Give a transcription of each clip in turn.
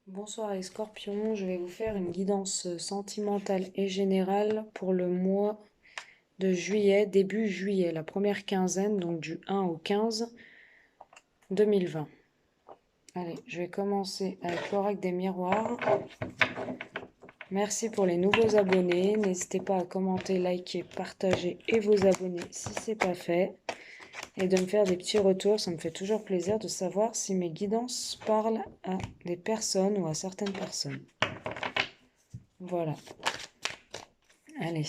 Bonsoir les scorpions, je vais vous faire une guidance sentimentale et générale pour le mois de juillet, début juillet, la première quinzaine, donc du 1 au 15 2020. Allez, je vais commencer avec l'oracle des miroirs. Merci pour les nouveaux abonnés, n'hésitez pas à commenter, liker, partager et vous abonner si ce n'est pas fait. Et de me faire des petits retours, ça me fait toujours plaisir de savoir si mes guidances parlent à des personnes ou à certaines personnes. Voilà. Allez,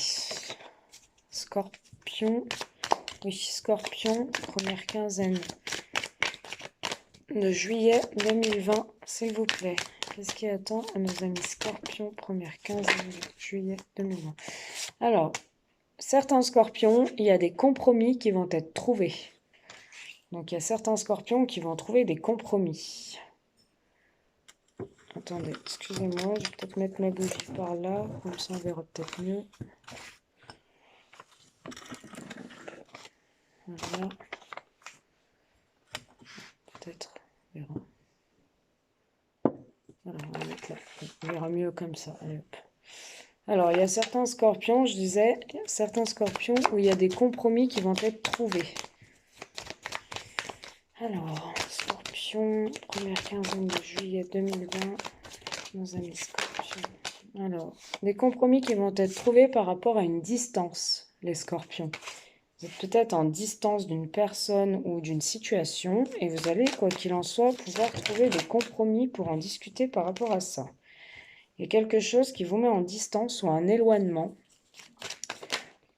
Scorpion, oui, Scorpion, première quinzaine de juillet 2020, s'il vous plaît. Qu'est-ce qui attend à nos amis Scorpions, première quinzaine de juillet 2020? Alors, certains Scorpions, il y a des compromis qui vont être trouvés. Donc, il y a certains Scorpions qui vont trouver des compromis. Attendez, excusez-moi, je vais peut-être mettre ma bougie par là, comme ça on verra peut-être mieux. Voilà. Peut-être, on verra. Voilà, on va mettre là. On verra mieux comme ça. Allez, hop. Alors, il y a certains scorpions, je disais, certains scorpions où il y a des compromis qui vont être trouvés. Alors, scorpion, première quinzaine de juillet 2020, nos amis scorpions. Alors, des compromis qui vont être trouvés par rapport à une distance, les scorpions. Vous êtes peut-être en distance d'une personne ou d'une situation et vous allez, quoi qu'il en soit, pouvoir trouver des compromis pour en discuter par rapport à ça. Il y a quelque chose qui vous met en distance ou un éloignement.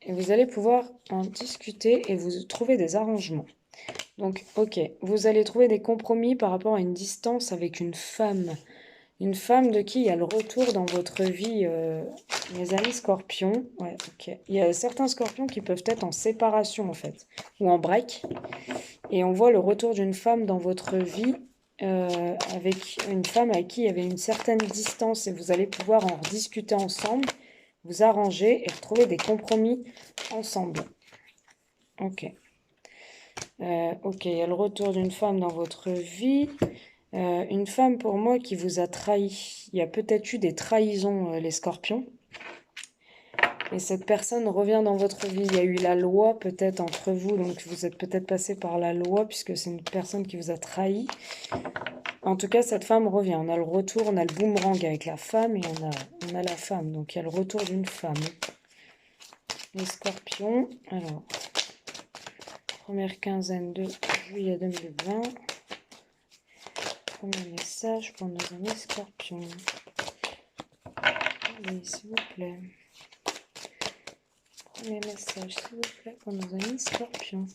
Et vous allez pouvoir en discuter et vous trouver des arrangements. Donc, ok, vous allez trouver des compromis par rapport à une distance avec une femme. Une femme de qui il y a le retour dans votre vie, mes amis scorpions. Ouais, ok. Il y a certains scorpions qui peuvent être en séparation en fait, ou en break. Et on voit le retour d'une femme dans votre vie avec une femme à qui il y avait une certaine distance et vous allez pouvoir en discuter ensemble, vous arranger et retrouver des compromis ensemble. Ok. Ok, il y a le retour d'une femme dans votre vie. Une femme pour moi qui vous a trahi. Il y a peut-être eu des trahisons, les scorpions. Et cette personne revient dans votre vie. Il y a eu la loi peut-être entre vous, donc vous êtes peut-être passé par la loi puisque c'est une personne qui vous a trahi. En tout cas, cette femme revient. On a le retour, on a le boomerang avec la femme et on a la femme. Donc il y a le retour d'une femme. Les scorpions, alors, première quinzaine de juillet 2020. Premier message pour nos amis scorpions. Allez, s'il vous plaît. Premier message, s'il vous plaît, pour nos amis scorpions.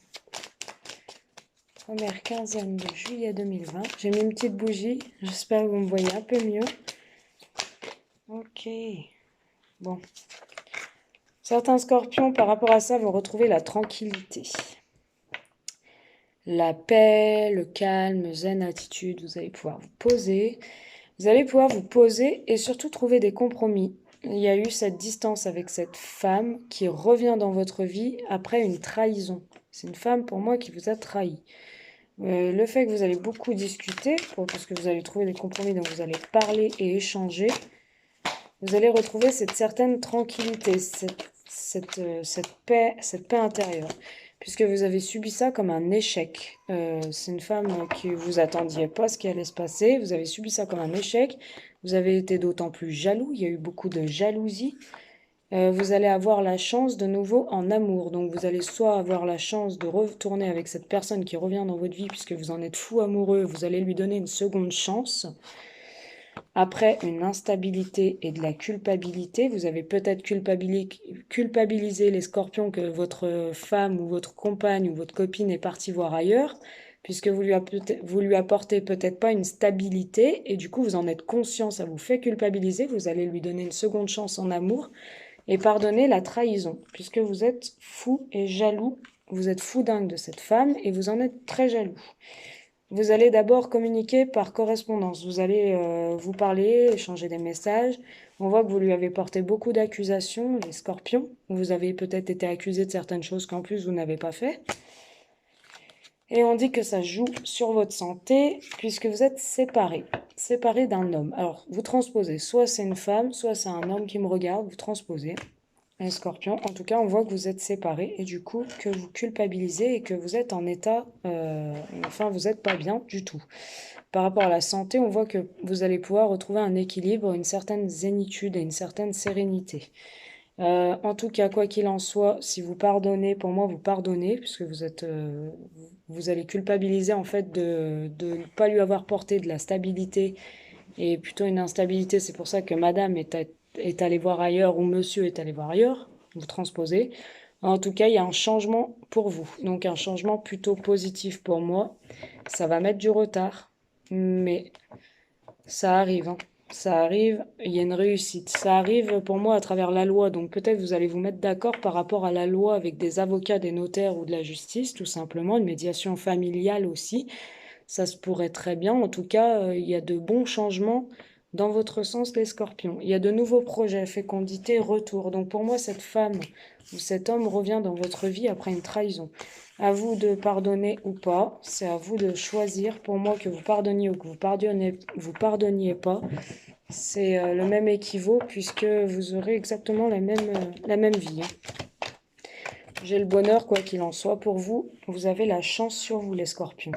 Première quinzaine de juillet 2020. J'ai mis une petite bougie. J'espère que vous me voyez un peu mieux. Ok. Bon. Certains scorpions, par rapport à ça, vont retrouver la tranquillité. La paix, le calme, zen attitude. Vous allez pouvoir vous poser. Vous allez pouvoir vous poser et surtout trouver des compromis. Il y a eu cette distance avec cette femme qui revient dans votre vie après une trahison. C'est une femme pour moi qui vous a trahi. Le fait que vous allez beaucoup discuter, parce que vous allez trouver des compromis, donc vous allez parler et échanger, vous allez retrouver cette certaine tranquillité, cette paix intérieure. Puisque vous avez subi ça comme un échec. C'est une femme qui vous attendiez pas ce qui allait se passer. Vous avez subi ça comme un échec. Vous avez été d'autant plus jaloux. Il y a eu beaucoup de jalousie. Vous allez avoir la chance de nouveau en amour. Donc vous allez soit avoir la chance de retourner avec cette personne qui revient dans votre vie puisque vous en êtes fou amoureux. Vous allez lui donner une seconde chance. Après une instabilité et de la culpabilité, vous avez peut-être culpabilisé les scorpions que votre femme ou votre compagne ou votre copine est partie voir ailleurs, puisque vous lui apportez peut-être pas une stabilité, et du coup vous en êtes conscient, ça vous fait culpabiliser, vous allez lui donner une seconde chance en amour, et pardonner la trahison, puisque vous êtes fou et jaloux, vous êtes fou dingue de cette femme, et vous en êtes très jaloux. Vous allez d'abord communiquer par correspondance. Vous allez vous parler, échanger des messages. On voit que vous lui avez porté beaucoup d'accusations, les scorpions. Vous avez peut-être été accusé de certaines choses qu'en plus vous n'avez pas fait. Et on dit que ça joue sur votre santé puisque vous êtes séparés d'un homme. Alors, vous transposez, soit c'est une femme, soit c'est un homme qui me regarde, vous transposez. Les scorpions, en tout cas, on voit que vous êtes séparés et du coup que vous culpabilisez et que vous êtes en état, enfin, vous n'êtes pas bien du tout. Par rapport à la santé, on voit que vous allez pouvoir retrouver un équilibre, une certaine zénitude et une certaine sérénité. En tout cas, quoi qu'il en soit, si vous pardonnez, pour moi, vous pardonnez, puisque vous allez culpabiliser en fait de ne pas lui avoir porté de la stabilité et plutôt une instabilité. C'est pour ça que madame est allée voir ailleurs ou monsieur est allé voir ailleurs. Vous transposez. En tout cas, il y a un changement pour vous. Donc un changement plutôt positif pour moi. Ça va mettre du retard, mais ça arrive, hein. Ça arrive, il y a une réussite. Ça arrive pour moi à travers la loi. Donc peut-être vous allez vous mettre d'accord par rapport à la loi avec des avocats, des notaires ou de la justice, tout simplement, une médiation familiale aussi. Ça se pourrait très bien. En tout cas, il y a de bons changements dans votre sens, les scorpions. Il y a de nouveaux projets, fécondité, retour. Donc pour moi, cette femme ou cet homme revient dans votre vie après une trahison. À vous de pardonner ou pas. C'est à vous de choisir. Pour moi, que vous pardonniez ou que vous pardonniez pas, c'est le même équivaut puisque vous aurez exactement la même vie, hein. J'ai le bonheur, quoi qu'il en soit, pour vous. Vous avez la chance sur vous, les scorpions.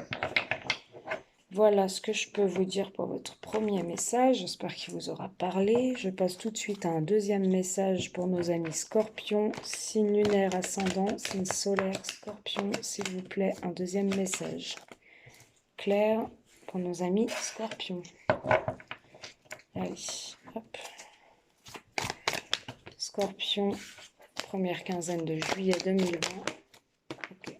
Voilà ce que je peux vous dire pour votre premier message. J'espère qu'il vous aura parlé. Je passe tout de suite à un deuxième message pour nos amis scorpions. Signe lunaire ascendant, signe solaire scorpion, s'il vous plaît, un deuxième message. Clair pour nos amis scorpions. Allez, hop. Scorpion, première quinzaine de juillet 2020. Ok.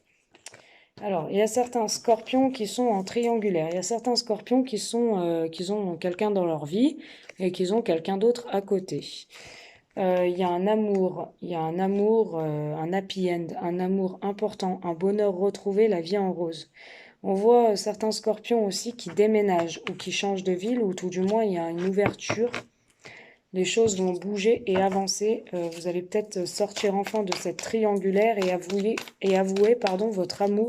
Alors, il y a certains scorpions qui sont en triangulaire. Il y a certains scorpions qui ont quelqu'un dans leur vie et qui ont quelqu'un d'autre à côté. Il y a un amour, un happy end, un amour important, un bonheur retrouvé, la vie en rose. On voit certains scorpions aussi qui déménagent ou qui changent de ville, ou tout du moins il y a une ouverture. Les choses vont bouger et avancer. Vous allez peut-être sortir enfin de cette triangulaire et avouer votre amour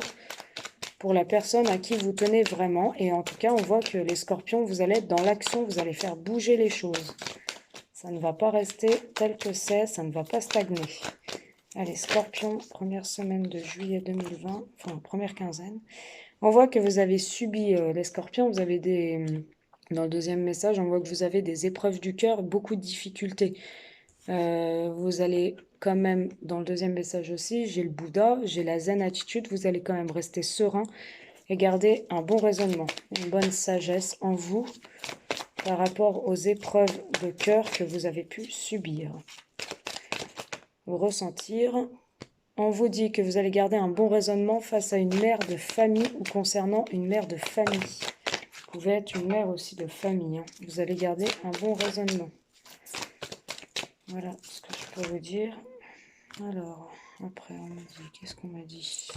pour la personne à qui vous tenez vraiment. Et en tout cas, on voit que les scorpions, vous allez être dans l'action, vous allez faire bouger les choses. Ça ne va pas rester tel que c'est, ça ne va pas stagner. Allez, scorpion, première semaine de juillet 2020, enfin première quinzaine. On voit que vous avez subi, les scorpions, vous avez dans le deuxième message, on voit que vous avez des épreuves du cœur, beaucoup de difficultés. Vous allez quand même, dans le deuxième message aussi, j'ai le Bouddha, j'ai la zen attitude, vous allez quand même rester serein et garder un bon raisonnement, une bonne sagesse en vous par rapport aux épreuves de cœur que vous avez pu subir ou ressentir. On vous dit que vous allez garder un bon raisonnement face à une mère de famille ou concernant une mère de famille. Vous pouvez être une mère aussi de famille, hein. Vous allez garder un bon raisonnement. Voilà ce que je peux vous dire. Alors, après, on me dit, qu'est-ce qu'on m'a dit?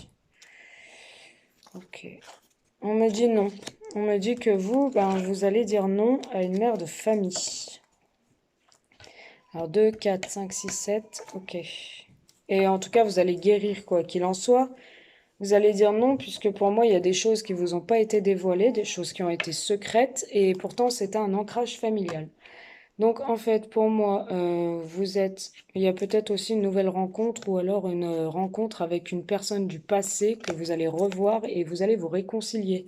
Ok. On me dit non. On me dit que vous, vous allez dire non à une mère de famille. Alors 2, 4, 5, 6, 7, ok. Et en tout cas, vous allez guérir quoi qu'il en soit. Vous allez dire non, puisque pour moi, il y a des choses qui vous ont pas été dévoilées, des choses qui ont été secrètes, et pourtant, c'était un ancrage familial. Donc, en fait, pour moi, il y a peut-être aussi une nouvelle rencontre, ou alors une rencontre avec une personne du passé que vous allez revoir, et vous allez vous réconcilier.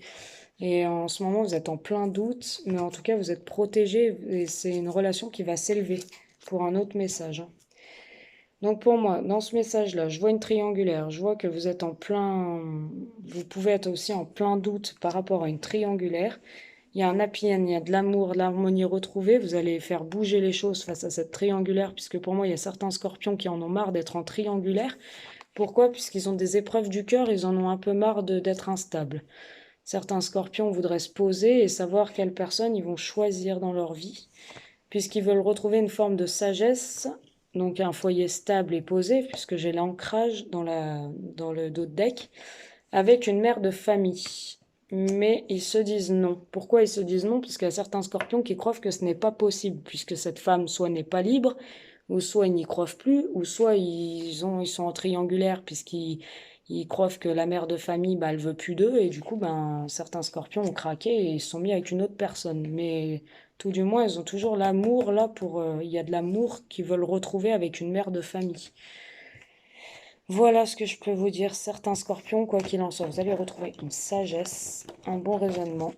Et en ce moment, vous êtes en plein doute, mais en tout cas, vous êtes protégé, et c'est une relation qui va s'élever pour un autre message, hein. Donc pour moi, dans ce message-là, je vois une triangulaire, je vois que vous êtes en plein... Vous pouvez être aussi en plein doute par rapport à une triangulaire. Il y a un happy end, il y a de l'amour, de l'harmonie retrouvée. Vous allez faire bouger les choses face à cette triangulaire, puisque pour moi, il y a certains scorpions qui en ont marre d'être en triangulaire. Pourquoi? Puisqu'ils ont des épreuves du cœur, ils en ont un peu marre d'être instables. Certains scorpions voudraient se poser et savoir quelle personne ils vont choisir dans leur vie, puisqu'ils veulent retrouver une forme de sagesse, donc un foyer stable et posé, puisque j'ai l'ancrage dans le dos de deck, avec une mère de famille. Mais ils se disent non. Pourquoi ils se disent non? Parce qu'il y a certains scorpions qui croient que ce n'est pas possible, puisque cette femme soit n'est pas libre, ou soit ils n'y croient plus, ou soit ils sont en triangulaire, puisqu'ils Ils croient que la mère de famille, bah, elle veut plus d'eux, et du coup, ben, certains scorpions ont craqué et ils se sont mis avec une autre personne. Mais tout du moins, ils ont toujours l'amour là pour. Il y a de l'amour qu'ils veulent retrouver avec une mère de famille. Voilà ce que je peux vous dire. Certains scorpions, quoi qu'il en soit, vous allez retrouver une sagesse, un bon raisonnement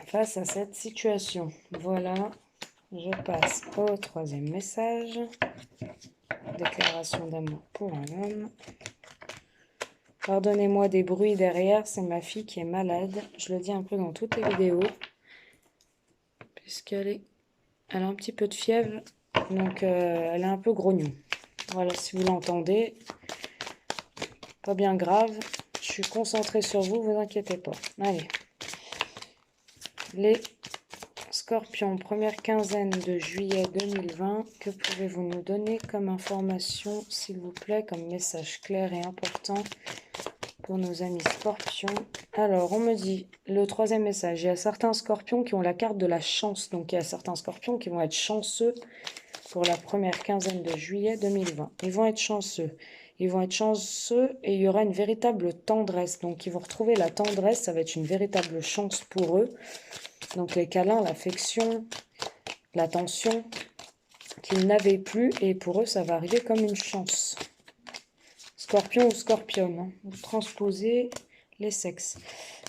face à cette situation. Voilà, je passe au troisième message. Déclaration d'amour pour un homme. Pardonnez-moi des bruits derrière, c'est ma fille qui est malade. Je le dis un peu dans toutes les vidéos. Elle a un petit peu de fièvre, donc elle est un peu grognon. Voilà, si vous l'entendez, pas bien grave. Je suis concentrée sur vous, vous inquiétez pas. Allez. Les Scorpions, première quinzaine de juillet 2020. Que pouvez-vous nous donner comme information, s'il vous plaît, comme message clair et important pour nos amis Scorpions? Alors, on me dit, le troisième message, il y a certains Scorpions qui ont la carte de la chance. Donc, il y a certains Scorpions qui vont être chanceux pour la première quinzaine de juillet 2020. Ils vont être chanceux. Ils vont être chanceux et il y aura une véritable tendresse. Donc, ils vont retrouver la tendresse. Ça va être une véritable chance pour eux. Donc, les câlins, l'affection, l'attention qu'ils n'avaient plus. Et pour eux, ça va arriver comme une chance. Scorpion ou scorpionne. Hein. Vous transposez les sexes.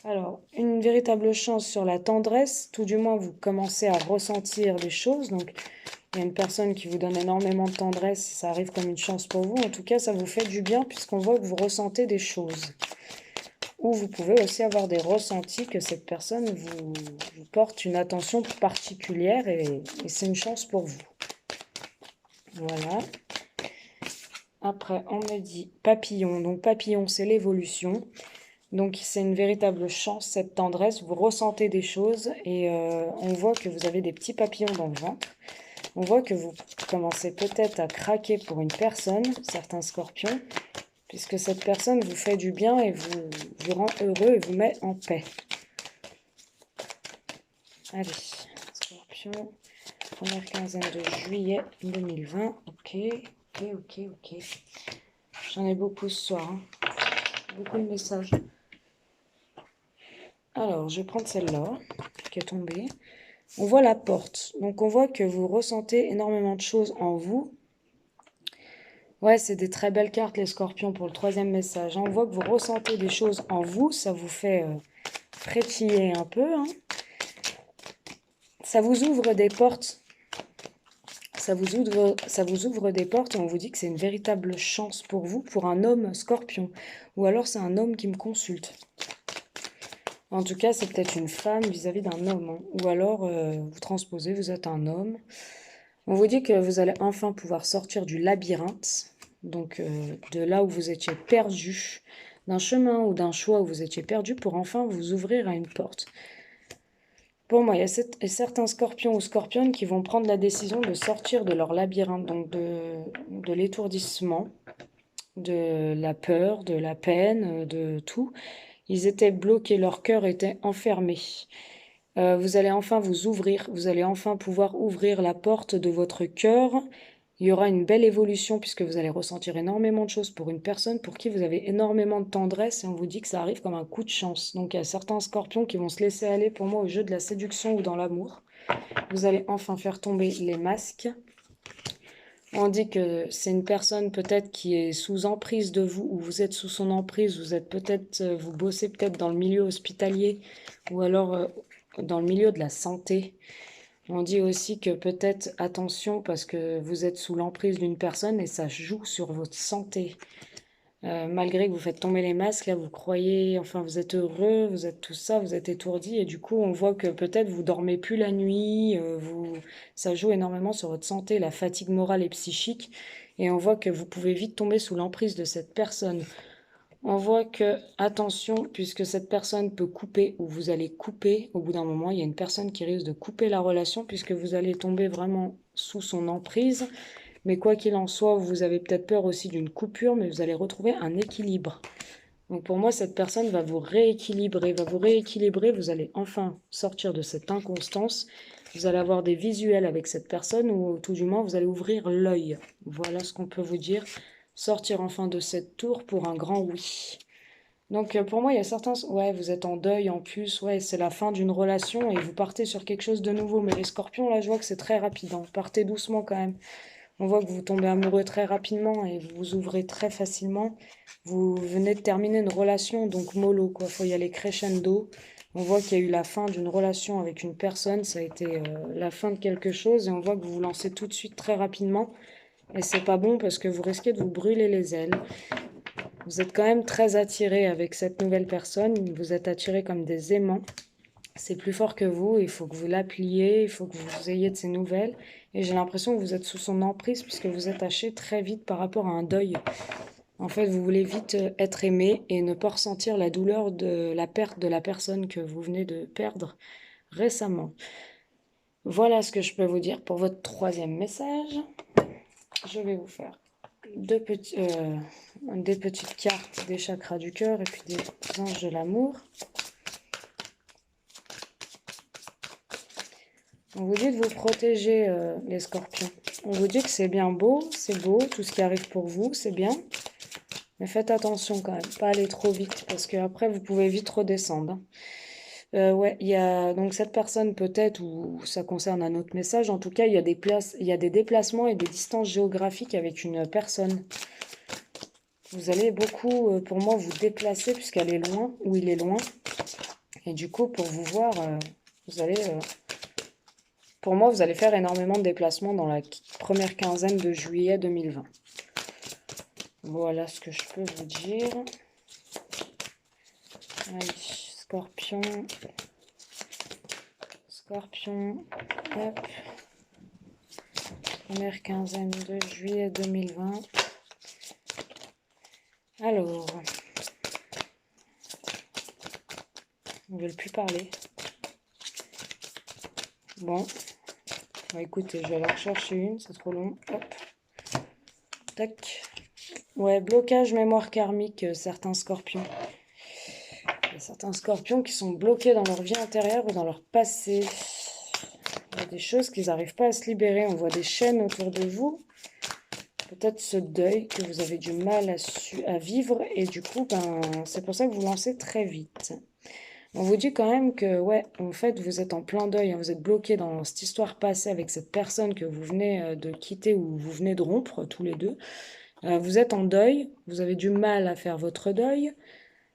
Alors, une véritable chance sur la tendresse. Tout du moins, vous commencez à ressentir des choses. Donc, il y a une personne qui vous donne énormément de tendresse, ça arrive comme une chance pour vous. En tout cas, ça vous fait du bien puisqu'on voit que vous ressentez des choses. Ou vous pouvez aussi avoir des ressentis que cette personne vous porte une attention particulière et c'est une chance pour vous. Voilà. Après, on me dit papillon. Donc papillon, c'est l'évolution. Donc c'est une véritable chance, cette tendresse. Vous ressentez des choses et on voit que vous avez des petits papillons dans le ventre. On voit que vous commencez peut-être à craquer pour une personne, certains scorpions, puisque cette personne vous fait du bien et vous rend heureux et vous met en paix. Allez, scorpion, première quinzaine de juillet 2020. Ok. J'en ai beaucoup ce soir, hein. Beaucoup de messages. Alors, je vais prendre celle-là, qui est tombée. On voit la porte. Donc, on voit que vous ressentez énormément de choses en vous. Ouais, c'est des très belles cartes, les scorpions, pour le troisième message. On voit que vous ressentez des choses en vous. Ça vous fait frétiller un peu. Hein. Ça vous ouvre des portes. Ça vous ouvre des portes et on vous dit que c'est une véritable chance pour vous, pour un homme scorpion. Ou alors c'est un homme qui me consulte. En tout cas, c'est peut-être une femme vis-à-vis d'un homme. Hein. Ou alors, vous transposez, vous êtes un homme. On vous dit que vous allez enfin pouvoir sortir du labyrinthe, donc de là où vous étiez perdu, d'un chemin ou d'un choix où vous étiez perdu pour enfin vous ouvrir à une porte. Pour moi, il y a certains scorpions ou scorpionnes qui vont prendre la décision de sortir de leur labyrinthe, donc de l'étourdissement, de la peur, de la peine, de tout. Ils étaient bloqués, leur cœur était enfermé. Vous allez enfin vous ouvrir, vous allez enfin pouvoir ouvrir la porte de votre cœur. Il y aura une belle évolution puisque vous allez ressentir énormément de choses pour une personne pour qui vous avez énormément de tendresse et on vous dit que ça arrive comme un coup de chance. Donc il y a certains scorpions qui vont se laisser aller pour moi au jeu de la séduction ou dans l'amour. Vous allez enfin faire tomber les masques. On dit que c'est une personne peut-être qui est sous emprise de vous ou vous êtes sous son emprise, vous êtes peut-être, vous bossez peut-être dans le milieu hospitalier ou alors dans le milieu de la santé. On dit aussi que peut-être attention parce que vous êtes sous l'emprise d'une personne et ça joue sur votre santé. Malgré que vous faites tomber les masques, là vous croyez, enfin vous êtes heureux, vous êtes tout ça, vous êtes étourdi et du coup on voit que peut-être vous dormez plus la nuit, ça joue énormément sur votre santé, la fatigue morale et psychique et on voit que vous pouvez vite tomber sous l'emprise de cette personne. On voit que, attention, puisque cette personne peut couper ou vous allez couper, au bout d'un moment, il y a une personne qui risque de couper la relation puisque vous allez tomber vraiment sous son emprise. Mais quoi qu'il en soit, vous avez peut-être peur aussi d'une coupure, mais vous allez retrouver un équilibre. Donc pour moi, cette personne va vous rééquilibrer, vous allez enfin sortir de cette inconstance. Vous allez avoir des visuels avec cette personne ou tout du moins, vous allez ouvrir l'œil. Voilà ce qu'on peut vous dire sortir enfin de cette tour pour un grand oui. Donc pour moi, il y a certains... Ouais, vous êtes en deuil en plus, ouais, c'est la fin d'une relation et vous partez sur quelque chose de nouveau. Mais les scorpions, là, je vois que c'est très rapide, hein. Partez doucement quand même. On voit que vous tombez amoureux très rapidement et vous vous ouvrez très facilement. Vous venez de terminer une relation, donc mollo, quoi. Faut y aller crescendo. On voit qu'il y a eu la fin d'une relation avec une personne, ça a été la fin de quelque chose et on voit que vous vous lancez tout de suite très rapidement. Et c'est pas bon parce que vous risquez de vous brûler les ailes. Vous êtes quand même très attiré avec cette nouvelle personne. Vous êtes attiré comme des aimants. C'est plus fort que vous. Il faut que vous l'appeliez. Il faut que vous ayez de ses nouvelles. Et j'ai l'impression que vous êtes sous son emprise puisque vous êtes haché très vite par rapport à un deuil. En fait, vous voulez vite être aimé et ne pas ressentir la douleur de la perte de la personne que vous venez de perdre récemment. Voilà ce que je peux vous dire pour votre troisième message. Je vais vous faire des petites cartes des chakras du cœur et puis des anges de l'amour. On vous dit de vous protéger, les scorpions. On vous dit que c'est bien beau, tout ce qui arrive pour vous, c'est bien. Mais faites attention quand même, pas aller trop vite, parce qu'après vous pouvez vite redescendre, hein. Ouais, il y a donc cette personne peut-être, ou ça concerne un autre message, en tout cas il y a des déplacements et des distances géographiques avec une personne. Vous allez beaucoup, pour moi, vous déplacer puisqu'elle est loin, ou il est loin. Et du coup, pour vous voir, vous allez, pour moi, vous allez faire énormément de déplacements dans la première quinzaine de juillet 2020. Voilà ce que je peux vous dire. Allez, scorpion. Scorpion. Hop. Première quinzaine de juillet 2020. Alors, ils ne veulent plus parler. Bon, bah écoutez, je vais aller en chercher une, c'est trop long. Hop, tac. Ouais, blocage mémoire karmique, certains scorpions. Il y a certains scorpions qui sont bloqués dans leur vie intérieure ou dans leur passé. Il y a des choses qu'ils n'arrivent pas à se libérer. On voit des chaînes autour de vous. Peut-être ce deuil que vous avez du mal à vivre. Et du coup, ben, c'est pour ça que vous lancez très vite. On vous dit quand même que, ouais, en fait, vous êtes en plein deuil, hein. Vous êtes bloqué dans cette histoire passée avec cette personne que vous venez de quitter ou vous venez de rompre tous les deux. Vous êtes en deuil. Vous avez du mal à faire votre deuil,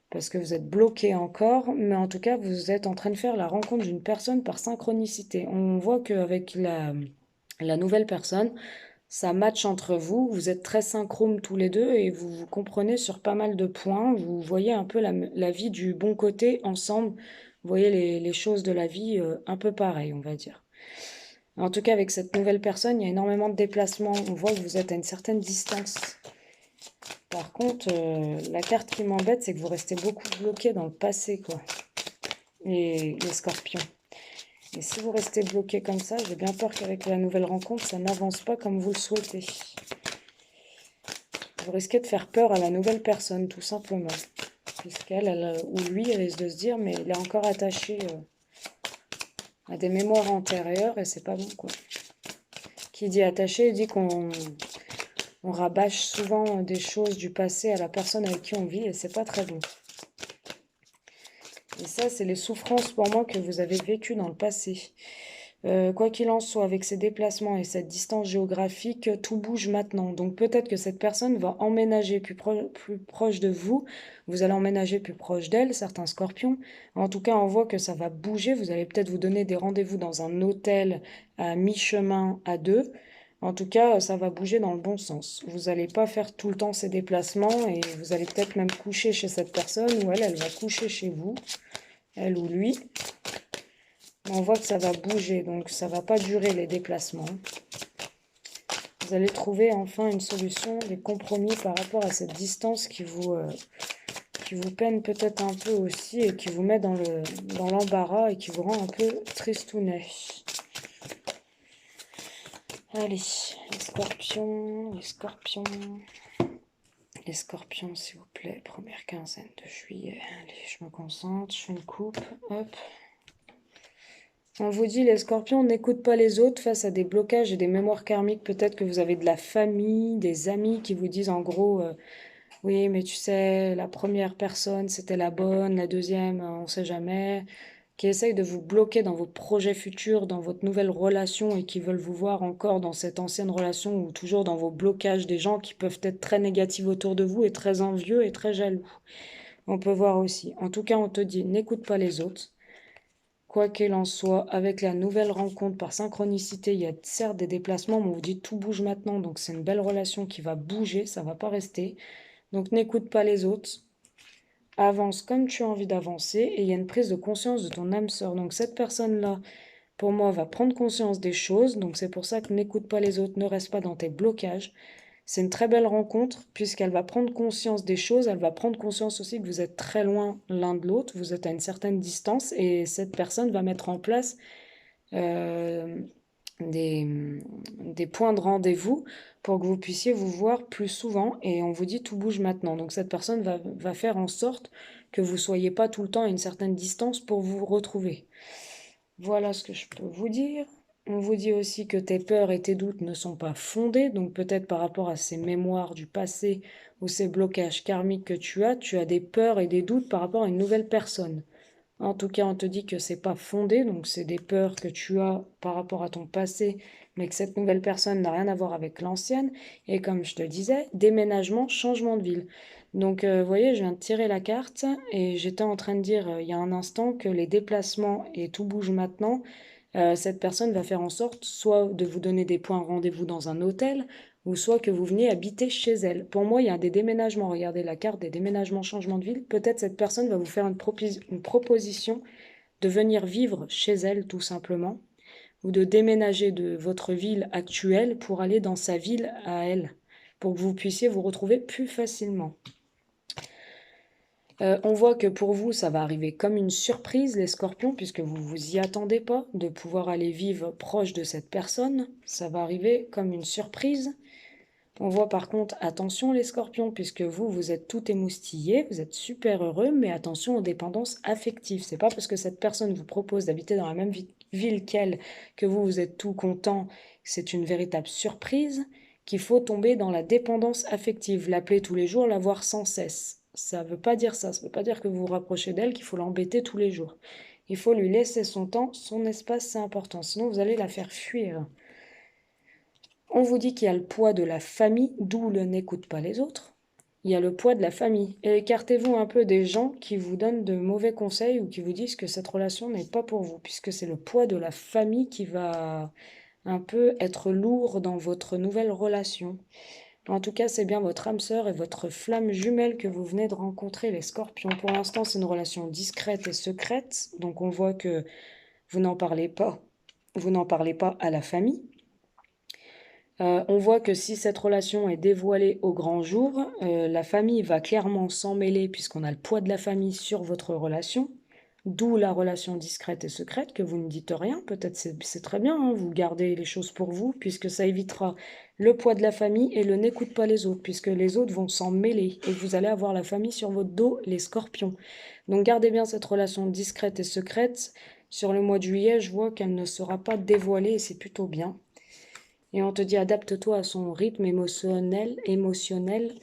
parce que vous êtes bloqué encore, mais en tout cas, vous êtes en train de faire la rencontre d'une personne par synchronicité. On voit qu'avec la nouvelle personne, ça match entre vous, vous êtes très synchrones tous les deux et vous vous comprenez sur pas mal de points, vous voyez un peu la vie du bon côté ensemble, vous voyez les choses de la vie un peu pareilles, on va dire. En tout cas, avec cette nouvelle personne, il y a énormément de déplacements, on voit que vous êtes à une certaine distance. Par contre, la carte qui m'embête, c'est que vous restez beaucoup bloqué dans le passé, quoi. Les scorpions. Et si vous restez bloqué comme ça, j'ai bien peur qu'avec la nouvelle rencontre, ça n'avance pas comme vous le souhaitez. Vous risquez de faire peur à la nouvelle personne, tout simplement. Puisqu'elle, ou lui, risque de se dire, mais il est encore attaché à des mémoires antérieures et c'est pas bon, quoi. Qui dit attaché, dit qu'on rabâche souvent des choses du passé à la personne avec qui on vit et c'est pas très bon. Et ça, c'est les souffrances pour moi que vous avez vécues dans le passé. Quoi qu'il en soit, avec ces déplacements et cette distance géographique, tout bouge maintenant. Donc peut-être que cette personne va emménager plus proche de vous, vous allez emménager plus proche d'elle, certains scorpions. En tout cas, on voit que ça va bouger, vous allez peut-être vous donner des rendez-vous dans un hôtel à mi-chemin à deux. En tout cas, ça va bouger dans le bon sens. Vous n'allez pas faire tout le temps ces déplacements et vous allez peut-être même coucher chez cette personne ou elle va coucher chez vous, elle ou lui. On voit que ça va bouger, donc ça va pas durer les déplacements. Vous allez trouver enfin une solution, des compromis par rapport à cette distance qui vous peine peut-être un peu aussi et qui vous met dans l'embarras et qui vous rend un peu tristounet. Allez, les scorpions, les scorpions, les scorpions s'il vous plaît, première quinzaine de juillet. Allez, je me concentre, je fais une coupe, hop. On vous dit, les scorpions, n'écoute pas les autres face à des blocages et des mémoires karmiques. Peut-être que vous avez de la famille, des amis qui vous disent en gros, oui, mais tu sais, la première personne, c'était la bonne, la deuxième, on sait jamais. Qui essayent de vous bloquer dans vos projets futurs, dans votre nouvelle relation et qui veulent vous voir encore dans cette ancienne relation ou toujours dans vos blocages, des gens qui peuvent être très négatifs autour de vous et très envieux et très jaloux. On peut voir aussi. En tout cas, on te dit, n'écoute pas les autres. Quoi qu'il en soit, avec la nouvelle rencontre par synchronicité, il y a certes des déplacements, mais on vous dit tout bouge maintenant, donc c'est une belle relation qui va bouger, ça va pas rester. Donc n'écoute pas les autres, avance comme tu as envie d'avancer, et il y a une prise de conscience de ton âme sœur. Donc cette personne-là, pour moi, va prendre conscience des choses, donc c'est pour ça que n'écoute pas les autres, ne reste pas dans tes blocages. C'est une très belle rencontre, puisqu'elle va prendre conscience des choses, elle va prendre conscience aussi que vous êtes très loin l'un de l'autre, vous êtes à une certaine distance, et cette personne va mettre en place euh, des, des points de rendez-vous pour que vous puissiez vous voir plus souvent, et on vous dit tout bouge maintenant. Donc cette personne va faire en sorte que vous ne soyez pas tout le temps à une certaine distance pour vous retrouver. Voilà ce que je peux vous dire. On vous dit aussi que tes peurs et tes doutes ne sont pas fondés, donc peut-être par rapport à ces mémoires du passé ou ces blocages karmiques que tu as des peurs et des doutes par rapport à une nouvelle personne. En tout cas, on te dit que c'est pas fondé, donc c'est des peurs que tu as par rapport à ton passé, mais que cette nouvelle personne n'a rien à voir avec l'ancienne. Et comme je te disais, déménagement, changement de ville. Donc, vous voyez, je viens de tirer la carte et j'étais en train de dire il y a un instant que les déplacements et tout bouge maintenant. Cette personne va faire en sorte soit de vous donner des points rendez-vous dans un hôtel, ou soit que vous veniez habiter chez elle. Pour moi, il y a des déménagements. Regardez la carte des déménagements, changement de ville. Peut-être cette personne va vous faire une proposition de venir vivre chez elle, tout simplement, ou de déménager de votre ville actuelle pour aller dans sa ville à elle, pour que vous puissiez vous retrouver plus facilement. On voit que pour vous, ça va arriver comme une surprise, les scorpions, puisque vous vous y attendez pas de pouvoir aller vivre proche de cette personne. Ça va arriver comme une surprise. On voit par contre, attention les scorpions, puisque vous, vous êtes tout émoustillés, vous êtes super heureux, mais attention aux dépendances affectives. C'est pas parce que cette personne vous propose d'habiter dans la même ville qu'elle que vous êtes tout content, c'est une véritable surprise, qu'il faut tomber dans la dépendance affective, l'appeler tous les jours, la voir sans cesse. Ça veut pas dire ça, ça veut pas dire que vous vous rapprochez d'elle, qu'il faut l'embêter tous les jours. Il faut lui laisser son temps, son espace, c'est important, sinon vous allez la faire fuir. On vous dit qu'il y a le poids de la famille, d'où le n'écoute pas les autres. Il y a le poids de la famille. Et écartez-vous un peu des gens qui vous donnent de mauvais conseils ou qui vous disent que cette relation n'est pas pour vous, puisque c'est le poids de la famille qui va un peu être lourd dans votre nouvelle relation. En tout cas, c'est bien votre âme sœur et votre flamme jumelle que vous venez de rencontrer, les scorpions. Pour l'instant, c'est une relation discrète et secrète, donc on voit que vous n'en parlez pas. Vous n'en parlez pas à la famille. On voit que si cette relation est dévoilée au grand jour, la famille va clairement s'en mêler puisqu'on a le poids de la famille sur votre relation, d'où la relation discrète et secrète que vous ne dites rien. Peut-être c'est très bien, hein, vous gardez les choses pour vous puisque ça évitera le poids de la famille et le n'écoute pas les autres puisque les autres vont s'en mêler et vous allez avoir la famille sur votre dos, les scorpions. Donc gardez bien cette relation discrète et secrète. Sur le mois de juillet, je vois qu'elle ne sera pas dévoilée et c'est plutôt bien. Et on te dit adapte-toi à son rythme émotionnel.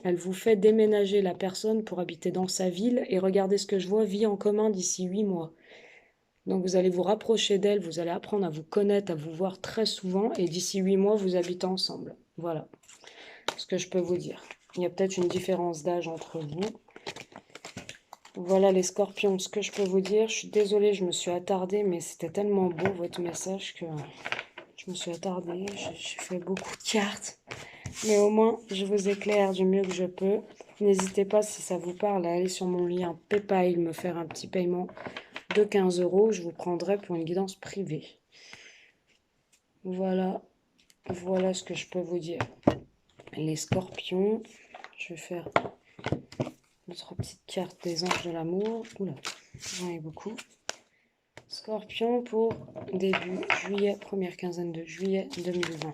Elle vous fait déménager la personne pour habiter dans sa ville et regardez ce que je vois, vie en commun d'ici 8 mois. Donc vous allez vous rapprocher d'elle, vous allez apprendre à vous connaître, à vous voir très souvent et d'ici 8 mois, vous habitez ensemble. Voilà ce que je peux vous dire. Il y a peut-être une différence d'âge entre vous. Voilà les scorpions, ce que je peux vous dire. Je suis désolée, je me suis attardée, mais c'était tellement beau votre message que je me suis attardée. J'ai fait beaucoup de cartes. Mais au moins, je vous éclaire du mieux que je peux. N'hésitez pas, si ça vous parle, à aller sur mon lien PayPal, me faire un petit paiement de 15 €. Je vous prendrai pour une guidance privée. Voilà, voilà ce que je peux vous dire. Les scorpions, je vais faire notre petite carte des anges de l'amour. Oula, j'en ai beaucoup. Scorpion pour début juillet, première quinzaine de juillet 2020.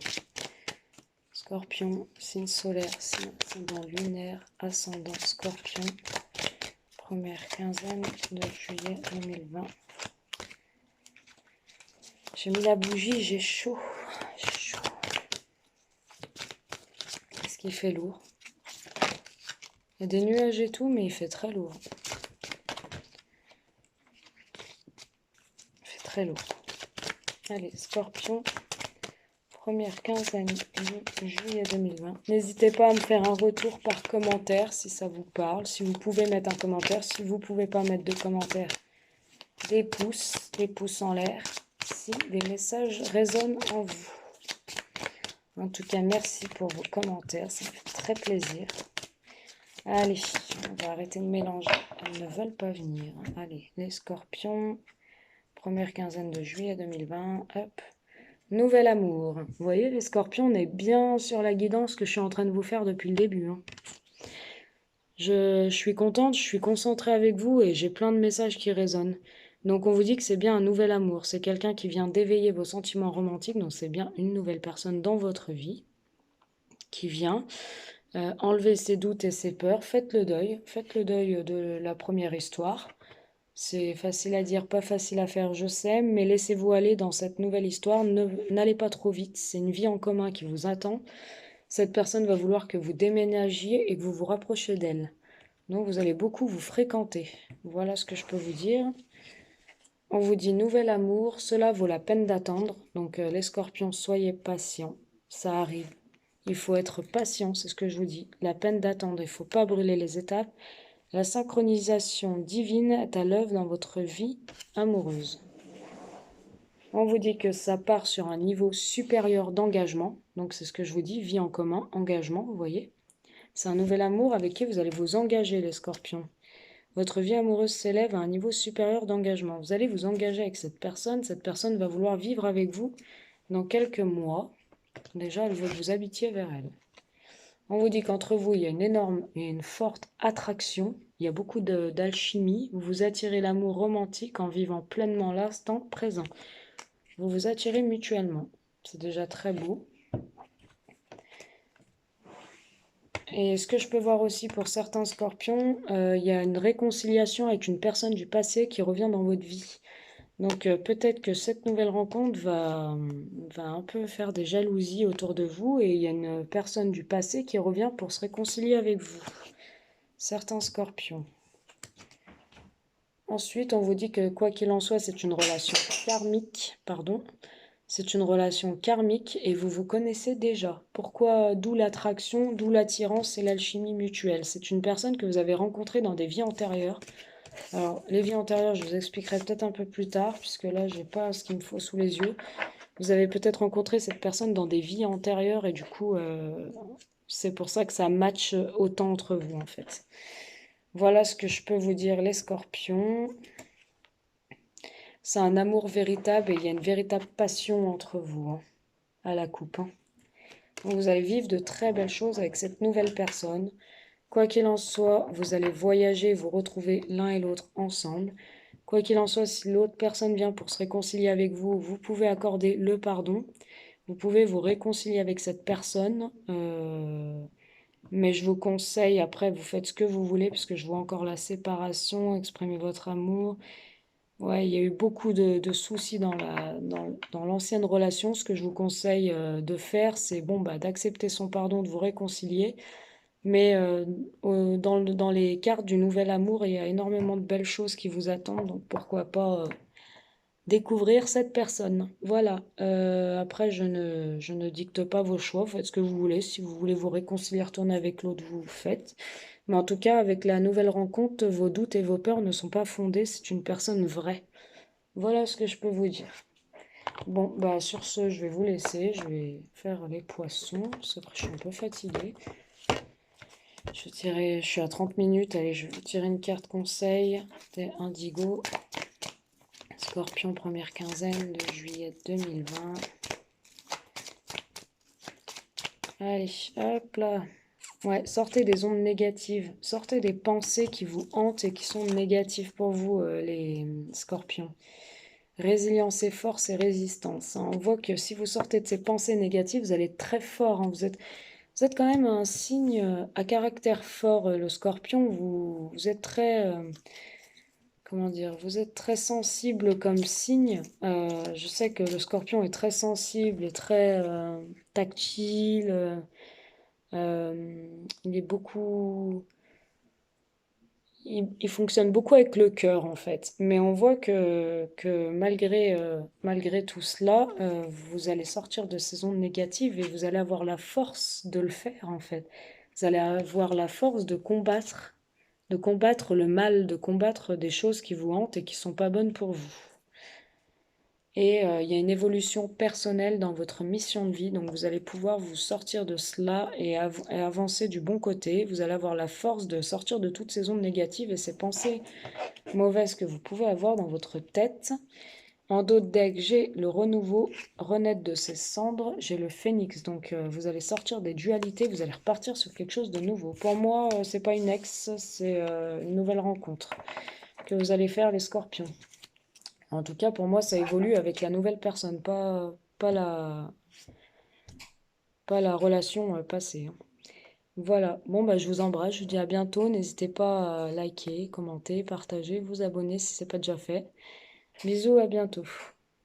Scorpion, signe solaire, signe ascendant lunaire, ascendant Scorpion, première quinzaine de juillet 2020. J'ai mis la bougie, j'ai chaud. J'ai chaud. Qu'est-ce qu'il fait lourd? Il y a des nuages et tout, mais il fait très lourd. Il fait très lourd. Allez, Scorpion, première quinzaine de juillet 2020. N'hésitez pas à me faire un retour par commentaire si ça vous parle. Si vous pouvez mettre un commentaire, si vous ne pouvez pas mettre de commentaire, des pouces en l'air. Si des messages résonnent en vous. En tout cas, merci pour vos commentaires, ça me fait très plaisir. Allez, on va arrêter de mélanger. Elles ne veulent pas venir. Allez, les scorpions, première quinzaine de juillet 2020, hop. Nouvel amour. Vous voyez, les scorpions, on est bien sur la guidance que je suis en train de vous faire depuis le début. Hein. Je suis contente, je suis concentrée avec vous et j'ai plein de messages qui résonnent. Donc on vous dit que c'est bien un nouvel amour. C'est quelqu'un qui vient d'éveiller vos sentiments romantiques, donc c'est bien une nouvelle personne dans votre vie qui vient enlever ses doutes et ses peurs. Faites le deuil de la première histoire. C'est facile à dire, pas facile à faire, je sais, mais laissez-vous aller dans cette nouvelle histoire. N'allez pas trop vite, c'est une vie en commun qui vous attend. Cette personne va vouloir que vous déménagiez et que vous vous rapprochiez d'elle. Donc vous allez beaucoup vous fréquenter. Voilà ce que je peux vous dire. On vous dit nouvel amour, cela vaut la peine d'attendre. Donc les scorpions, soyez patients, ça arrive. Il faut être patient, c'est ce que je vous dis. La peine d'attendre, il ne faut pas brûler les étapes. La synchronisation divine est à l'œuvre dans votre vie amoureuse. On vous dit que ça part sur un niveau supérieur d'engagement. Donc c'est ce que je vous dis, vie en commun, engagement, vous voyez. C'est un nouvel amour avec qui vous allez vous engager, les scorpions. Votre vie amoureuse s'élève à un niveau supérieur d'engagement. Vous allez vous engager avec cette personne va vouloir vivre avec vous dans quelques mois. Déjà, elle veut que vous habitiez vers elle. On vous dit qu'entre vous, il y a une énorme et une forte attraction. Il y a beaucoup d'alchimie. Vous vous attirez l'amour romantique en vivant pleinement l'instant présent. Vous vous attirez mutuellement. C'est déjà très beau. Et ce que je peux voir aussi pour certains scorpions, il y a une réconciliation avec une personne du passé qui revient dans votre vie. Donc peut-être que cette nouvelle rencontre va un peu faire des jalousies autour de vous et il y a une personne du passé qui revient pour se réconcilier avec vous. Certains scorpions. Ensuite, on vous dit que quoi qu'il en soit, c'est une relation karmique, pardon. C'est une relation karmique et vous vous connaissez déjà. Pourquoi? D'où l'attraction, d'où l'attirance et l'alchimie mutuelle. C'est une personne que vous avez rencontrée dans des vies antérieures. Alors, les vies antérieures, je vous expliquerai peut-être un peu plus tard, puisque là, j'ai pas ce qu'il me faut sous les yeux. Vous avez peut-être rencontré cette personne dans des vies antérieures et du coup, c'est pour ça que ça match autant entre vous, en fait. Voilà ce que je peux vous dire, les scorpions. C'est un amour véritable et il y a une véritable passion entre vous, hein, à la coupe. Hein. Donc vous allez vivre de très belles choses avec cette nouvelle personne. Quoi qu'il en soit, vous allez voyager et vous retrouver l'un et l'autre ensemble. Quoi qu'il en soit, si l'autre personne vient pour se réconcilier avec vous, vous pouvez accorder le pardon. Vous pouvez vous réconcilier avec cette personne. Mais je vous conseille, après, vous faites ce que vous voulez, parce que je vois encore la séparation, exprimer votre amour. Ouais, il y a eu beaucoup de soucis dans l'ancienne relation. Ce que je vous conseille de faire, c'est bon, bah, d'accepter son pardon, de vous réconcilier. Mais dans les cartes du nouvel amour, il y a énormément de belles choses qui vous attendent. Donc pourquoi pas découvrir cette personne. Voilà. Après, je ne dicte pas vos choix. Faites ce que vous voulez. Si vous voulez vous réconcilier, retourner avec l'autre, vous le faites. Mais en tout cas, avec la nouvelle rencontre, vos doutes et vos peurs ne sont pas fondés. C'est une personne vraie. Voilà ce que je peux vous dire. Bon, bah sur ce, je vais vous laisser. Je vais faire les poissons. C'est vrai que je suis un peu fatiguée. Je suis à 30 minutes. Allez, je vais vous tirer une carte conseil des Indigo. Scorpion, première quinzaine de juillet 2020. Allez, hop là. Ouais, sortez des ondes négatives. Sortez des pensées qui vous hantent et qui sont négatives pour vous, les scorpions. Résilience et force et résistance. Hein. On voit que si vous sortez de ces pensées négatives, vous allez être très fort. Hein. Vous êtes quand même un signe à caractère fort, le scorpion. Vous êtes très... comment dire, vous êtes très sensible comme signe. Je sais que le scorpion est très sensible et très tactile. Il est beaucoup, il fonctionne beaucoup avec le cœur en fait. Mais on voit que malgré tout cela, vous allez sortir de ces ondes négatives et vous allez avoir la force de le faire en fait. Vous allez avoir la force de combattre le mal, de combattre des choses qui vous hantent et qui sont pas bonnes pour vous. Et il y a une évolution personnelle dans votre mission de vie, donc vous allez pouvoir vous sortir de cela et avancer du bon côté. Vous allez avoir la force de sortir de toutes ces ondes négatives et ces pensées mauvaises que vous pouvez avoir dans votre tête. En dos de deck, j'ai le renouveau, renaître de ses cendres, j'ai le phénix. Donc vous allez sortir des dualités, vous allez repartir sur quelque chose de nouveau. Pour moi, c'est pas une ex, c'est une nouvelle rencontre que vous allez faire les scorpions. En tout cas, pour moi, ça évolue avec la nouvelle personne, pas la relation passée, hein. Voilà, bon bah je vous embrasse, je vous dis à bientôt. N'hésitez pas à liker, commenter, partager, vous abonner si ce n'est pas déjà fait. Bisous, à bientôt.